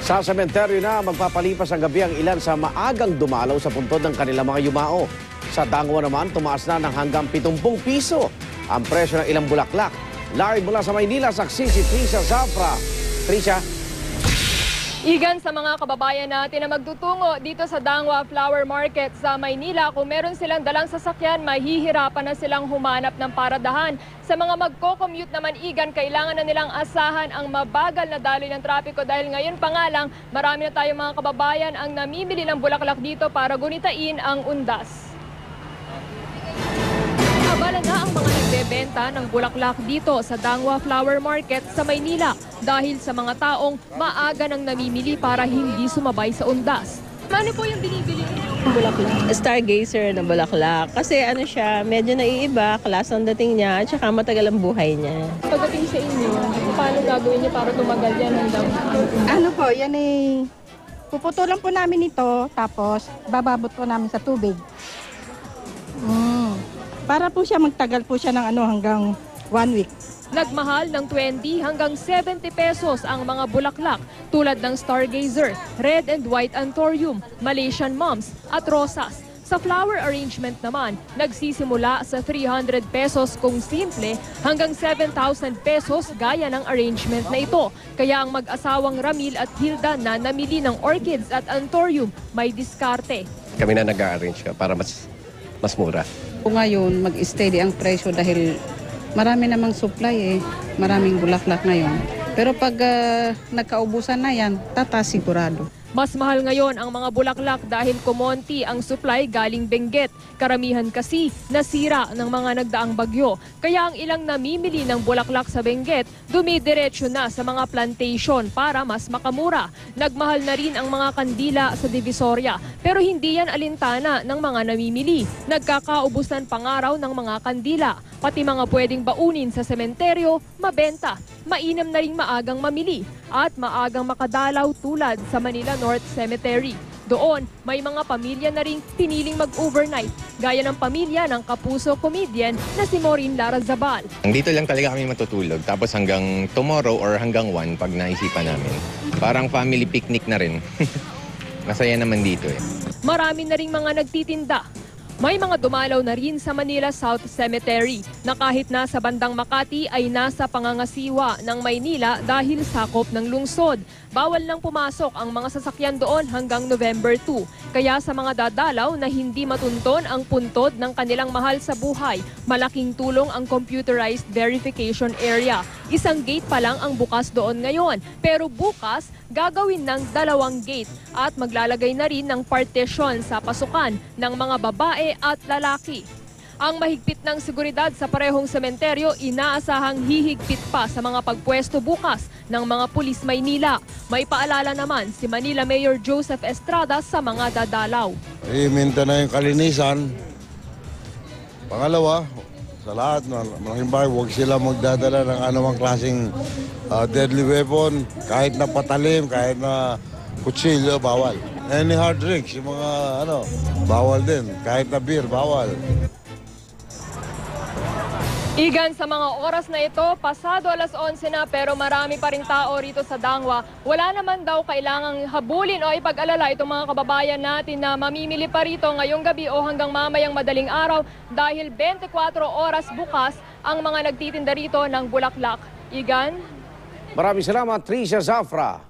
Sa sementeryo na magpapalipas ang gabi ang ilan sa maagang dumalaw sa puntod ng kanilang mga yumao. Sa Dangwa naman, tumaas na ng hanggang 70 piso ang presyo ng ilang bulaklak. Live mula sa Maynila, saksi si Trisha Zafra. Trisha. Igan sa mga kababayan natin na magtutungo dito sa Dangwa Flower Market sa Maynila, kung meron silang dalang sasakyan, mahihirapan na silang humanap ng paradahan. Sa mga magko-commute naman, Igan, kailangan na nilang asahan ang mabagal na daloy ng trapiko dahil ngayon pa nga lang, marami na tayong mga kababayan ang namimili ng bulaklak dito para gunitain ang undas. Abala na ang mga nagbebenta ng bulaklak dito sa Dangwa Flower Market sa Maynila dahil sa mga taong maaga nang namimili para hindi sumabay sa undas. Ano po yung binibili ng bulaklak? Stargazer na bulaklak. Kasi ano siya, medyo naiiba, klase ang dating niya, at saka matagal ang buhay niya. Pagdating sa inyo, paano gagawin niyo para tumagal yan hanggang? Ano po, yan eh, puputulan po namin ito, tapos bababot po namin sa tubig. Para po siya magtagal po siya ng hanggang 1 week. Nagmahal ng 20 hanggang 70 pesos ang mga bulaklak tulad ng Stargazer, Red and White Anthurium, Malaysian Mums at Rosas. Sa flower arrangement naman, nagsisimula sa 300 pesos kung simple hanggang 7,000 pesos gaya ng arrangement na ito. Kaya ang mag-asawang Ramil at Hilda na namili ng orchids at anthurium may diskarte. Kami na nag-arrange para mas mura. Ngayon, mag-steady ang presyo dahil marami namang supply maraming bulaklak ngayon. Pero pag nagkaubusan na yan, tataas sigurado. Mas mahal ngayon ang mga bulaklak dahil kumonti ang supply galing Benguet. Karamihan kasi nasira ng mga nagdaang bagyo. Kaya ang ilang namimili ng bulaklak sa Benguet, dumidiretso na sa mga plantation para mas makamura. Nagmahal na rin ang mga kandila sa Divisoria. Pero hindi yan alintana ng mga namimili. Nagkakaubusan pangaraw ng mga kandila. Pati mga pwedeng baunin sa sementeryo, mabenta. Mainam na ring maagang mamili at maagang makadalaw tulad sa Manila North Cemetery. Doon, may mga pamilya na ring piniling mag-overnight, gaya ng pamilya ng kapuso comedian na si Maureen Larazabal. Dito lang talaga kami matutulog, tapos hanggang tomorrow or hanggang 1 pag naisipan namin. Parang family picnic na rin. Masaya naman dito Marami na ring mga nagtitinda. May mga dumalaw na rin sa Manila South Cemetery na kahit nasa bandang Makati ay nasa pangangasiwa ng Maynila dahil sakop ng lungsod. Bawal nang pumasok ang mga sasakyan doon hanggang November 2. Kaya sa mga dadalaw na hindi matunton ang puntod ng kanilang mahal sa buhay, malaking tulong ang computerized verification area. Isang gate pa lang ang bukas doon ngayon, pero bukas gagawin ng 2 gate at maglalagay na rin ng partition sa pasukan ng mga babae at lalaki. Ang mahigpit ng seguridad sa parehong sementeryo inaasahang hihigpit pa sa mga pagpwesto bukas ng mga pulis Maynila. May paalala naman si Manila Mayor Joseph Estrada sa mga dadalaw. I-minta na yung kalinisan. Pangalawa, sa lahat, malaking bagay, huwag sila magdadala ng anumang klaseng deadly weapon, kahit na patalim, kahit na kutsilyo, bawal. Any hard drinks, yung mga bawal din. Kahit na beer, bawal. Igan, sa mga oras na ito, pasado 11:00 na pero marami pa rin tao rito sa Dangwa. Wala naman daw kailangang habulin o ipag-alala itong mga kababayan natin na mamimili pa rito ngayong gabi o hanggang mamayang madaling araw dahil 24 oras bukas ang mga nagtitinda rito ng bulaklak. Igan? Maraming salamat, Trisha Zafra.